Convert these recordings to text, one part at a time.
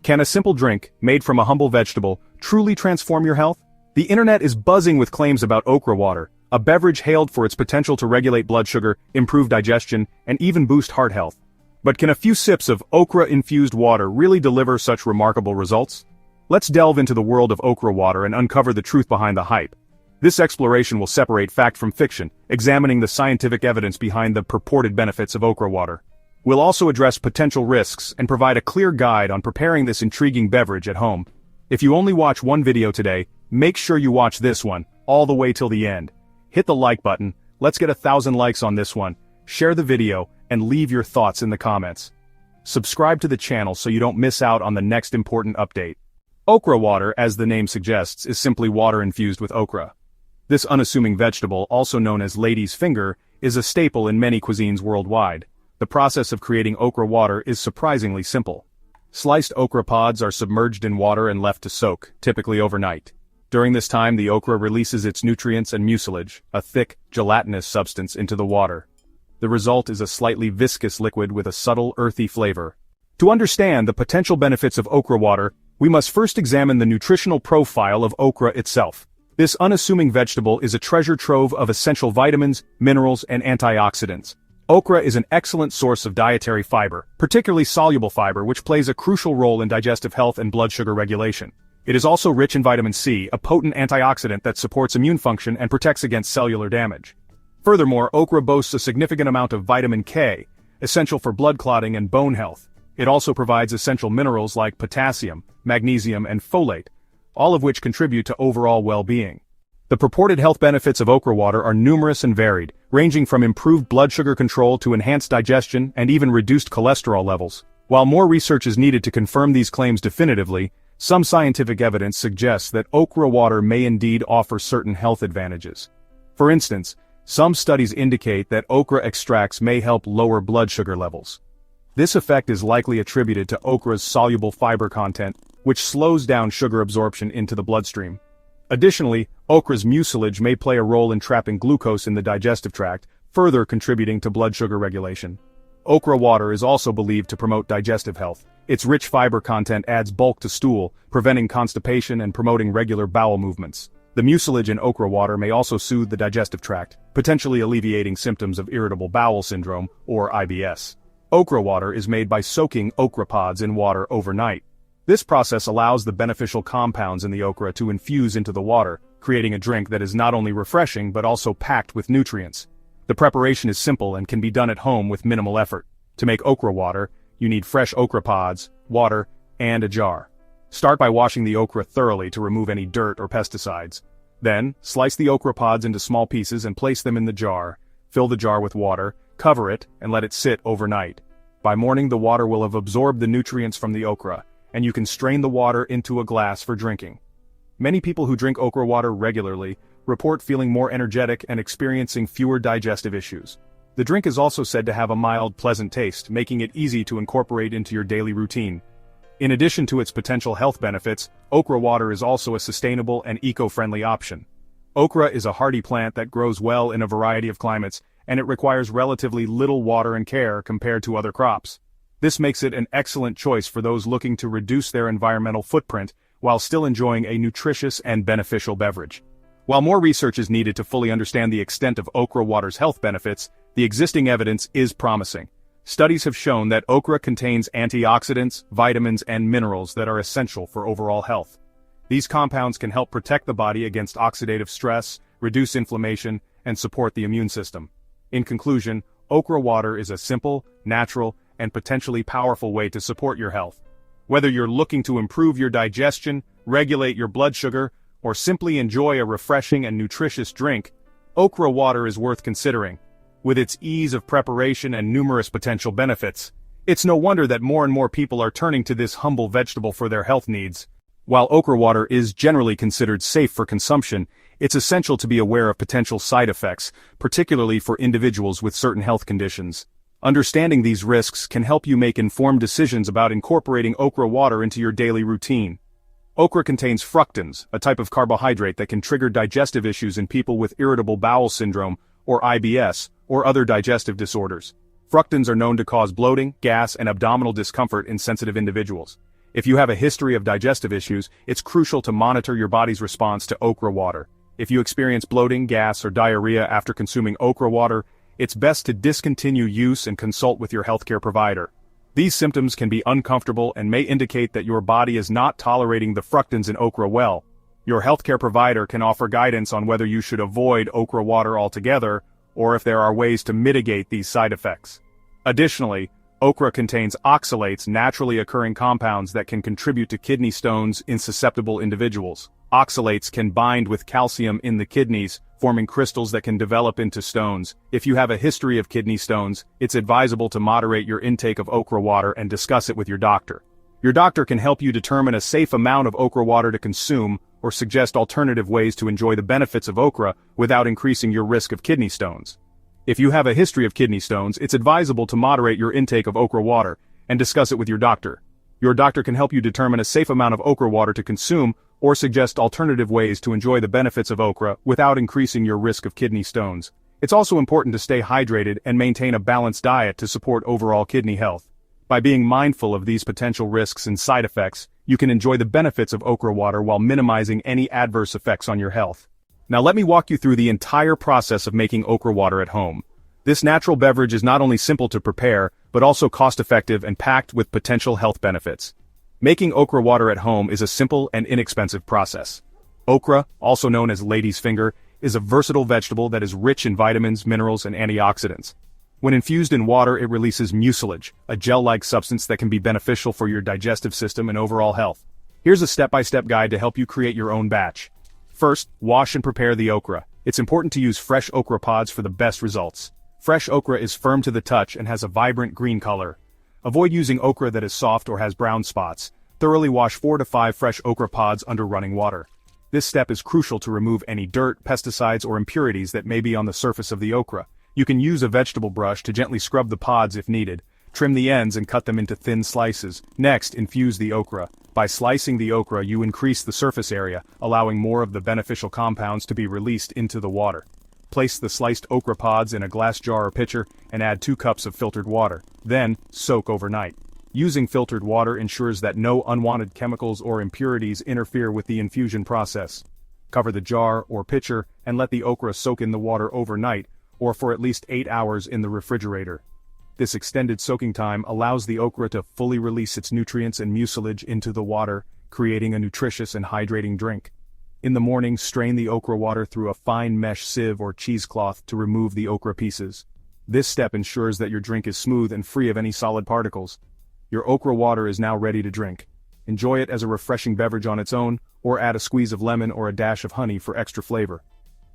Can a simple drink, made from a humble vegetable, truly transform your health? The internet is buzzing with claims about okra water, a beverage hailed for its potential to regulate blood sugar, improve digestion, and even boost heart health. But can a few sips of okra-infused water really deliver such remarkable results? Let's delve into the world of okra water and uncover the truth behind the hype. This exploration will separate fact from fiction, examining the scientific evidence behind the purported benefits of okra water. We'll also address potential risks and provide a clear guide on preparing this intriguing beverage at home. If you only watch one video today, make sure you watch this one, all the way till the end. Hit the like button, let's get 1,000 likes on this one, share the video, and leave your thoughts in the comments. Subscribe to the channel so you don't miss out on the next important update. Okra water, as the name suggests, is simply water infused with okra. This unassuming vegetable, also known as lady's finger, is a staple in many cuisines worldwide. The process of creating okra water is surprisingly simple. Sliced okra pods are submerged in water and left to soak, typically overnight. During this time, the okra releases its nutrients and mucilage, a thick, gelatinous substance, into the water. The result is a slightly viscous liquid with a subtle, earthy flavor. To understand the potential benefits of okra water, we must first examine the nutritional profile of okra itself. This unassuming vegetable is a treasure trove of essential vitamins, minerals, and antioxidants. Okra is an excellent source of dietary fiber, particularly soluble fiber, which plays a crucial role in digestive health and blood sugar regulation. It is also rich in vitamin C, a potent antioxidant that supports immune function and protects against cellular damage. Furthermore, okra boasts a significant amount of vitamin K, essential for blood clotting and bone health. It also provides essential minerals like potassium, magnesium, and folate, all of which contribute to overall well-being. The purported health benefits of okra water are numerous and varied, ranging from improved blood sugar control to enhanced digestion and even reduced cholesterol levels. While more research is needed to confirm these claims definitively, some scientific evidence suggests that okra water may indeed offer certain health advantages. For instance, some studies indicate that okra extracts may help lower blood sugar levels. This effect is likely attributed to okra's soluble fiber content, which slows down sugar absorption into the bloodstream. Additionally, okra's mucilage may play a role in trapping glucose in the digestive tract, further contributing to blood sugar regulation. Okra water is also believed to promote digestive health. Its rich fiber content adds bulk to stool, preventing constipation and promoting regular bowel movements. The mucilage in okra water may also soothe the digestive tract, potentially alleviating symptoms of irritable bowel syndrome, or IBS. Okra water is made by soaking okra pods in water overnight. This process allows the beneficial compounds in the okra to infuse into the water, creating a drink that is not only refreshing but also packed with nutrients. The preparation is simple and can be done at home with minimal effort. To make okra water, you need fresh okra pods, water, and a jar. Start by washing the okra thoroughly to remove any dirt or pesticides. Then, slice the okra pods into small pieces and place them in the jar. Fill the jar with water, cover it, and let it sit overnight. By morning, the water will have absorbed the nutrients from the okra, and you can strain the water into a glass for drinking. Many people who drink okra water regularly report feeling more energetic and experiencing fewer digestive issues. The drink is also said to have a mild, pleasant taste, making it easy to incorporate into your daily routine. In addition to its potential health benefits, okra water is also a sustainable and eco-friendly option. Okra is a hardy plant that grows well in a variety of climates, and it requires relatively little water and care compared to other crops. This makes it an excellent choice for those looking to reduce their environmental footprint while still enjoying a nutritious and beneficial beverage. While more research is needed to fully understand the extent of okra water's health benefits, the existing evidence is promising. Studies have shown that okra contains antioxidants, vitamins, and minerals that are essential for overall health. These compounds can help protect the body against oxidative stress, reduce inflammation, and support the immune system. In conclusion, okra water is a simple, natural, and potentially powerful way to support your health. Whether you're looking to improve your digestion, regulate your blood sugar, or simply enjoy a refreshing and nutritious drink, okra water is worth considering. With its ease of preparation and numerous potential benefits, it's no wonder that more and more people are turning to this humble vegetable for their health needs. While okra water is generally considered safe for consumption, it's essential to be aware of potential side effects, particularly for individuals with certain health conditions. Understanding these risks can help you make informed decisions about incorporating okra water into your daily routine. Okra contains fructans, a type of carbohydrate that can trigger digestive issues in people with irritable bowel syndrome, or IBS, or other digestive disorders. Fructans are known to cause bloating, gas, and abdominal discomfort in sensitive individuals. If you have a history of digestive issues, it's crucial to monitor your body's response to okra water. If you experience bloating, gas, or diarrhea after consuming okra water, it's best to discontinue use and consult with your healthcare provider. These symptoms can be uncomfortable and may indicate that your body is not tolerating the fructans in okra well. Your healthcare provider can offer guidance on whether you should avoid okra water altogether, or if there are ways to mitigate these side effects. Additionally, okra contains oxalates, naturally occurring compounds that can contribute to kidney stones in susceptible individuals. Oxalates can bind with calcium in the kidneys, forming crystals that can develop into stones. If you have a history of kidney stones, it's advisable to moderate your intake of okra water and discuss it with your doctor. Your doctor can help you determine a safe amount of okra water to consume, or suggest alternative ways to enjoy the benefits of okra without increasing your risk of kidney stones. If you have a history of kidney stones, it's advisable to moderate your intake of okra water and discuss it with your doctor. Your doctor can help you determine a safe amount of okra water to consume, or suggest alternative ways to enjoy the benefits of okra without increasing your risk of kidney stones. It's also important to stay hydrated and maintain a balanced diet to support overall kidney health. By being mindful of these potential risks and side effects, you can enjoy the benefits of okra water while minimizing any adverse effects on your health. Now let me walk you through the entire process of making okra water at home. This natural beverage is not only simple to prepare, but also cost-effective and packed with potential health benefits. Making okra water at home is a simple and inexpensive process. Okra, also known as lady's finger, is a versatile vegetable that is rich in vitamins, minerals, and antioxidants. When infused in water, it releases mucilage, a gel-like substance that can be beneficial for your digestive system and overall health. Here's a step-by-step guide to help you create your own batch. First, wash and prepare the okra. It's important to use fresh okra pods for the best results. Fresh okra is firm to the touch and has a vibrant green color. Avoid using okra that is soft or has brown spots. Thoroughly wash 4 to 5 fresh okra pods under running water. This step is crucial to remove any dirt, pesticides, or impurities that may be on the surface of the okra. You can use a vegetable brush to gently scrub the pods if needed. Trim the ends and cut them into thin slices. Next, infuse the okra. By slicing the okra, you increase the surface area, allowing more of the beneficial compounds to be released into the water. Place the sliced okra pods in a glass jar or pitcher and add 2 cups of filtered water. Then, soak overnight. Using filtered water ensures that no unwanted chemicals or impurities interfere with the infusion process. Cover the jar or pitcher and let the okra soak in the water overnight, or for at least 8 hours in the refrigerator. This extended soaking time allows the okra to fully release its nutrients and mucilage into the water, creating a nutritious and hydrating drink. In the morning, strain the okra water through a fine mesh sieve or cheesecloth to remove the okra pieces. This step ensures that your drink is smooth and free of any solid particles. Your okra water is now ready to drink. Enjoy it as a refreshing beverage on its own, or add a squeeze of lemon or a dash of honey for extra flavor.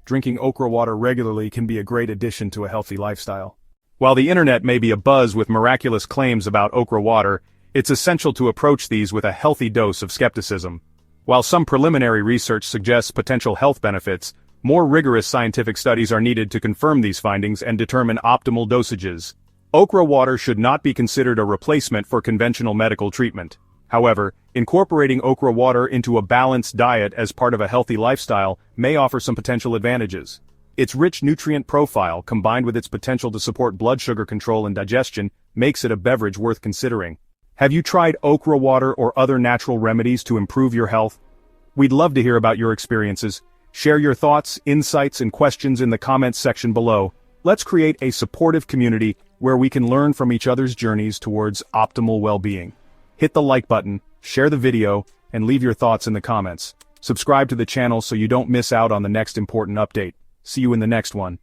Drinking okra water regularly can be a great addition to a healthy lifestyle. While the internet may be abuzz with miraculous claims about okra water, it's essential to approach these with a healthy dose of skepticism. While some preliminary research suggests potential health benefits, more rigorous scientific studies are needed to confirm these findings and determine optimal dosages. Okra water should not be considered a replacement for conventional medical treatment. However, incorporating okra water into a balanced diet as part of a healthy lifestyle may offer some potential advantages. Its rich nutrient profile, combined with its potential to support blood sugar control and digestion, makes it a beverage worth considering. Have you tried okra water or other natural remedies to improve your health? We'd love to hear about your experiences. Share your thoughts, insights, and questions in the comments section below. Let's create a supportive community where we can learn from each other's journeys towards optimal well-being. Hit the like button, share the video, and leave your thoughts in the comments. Subscribe to the channel so you don't miss out on the next important update. See you in the next one.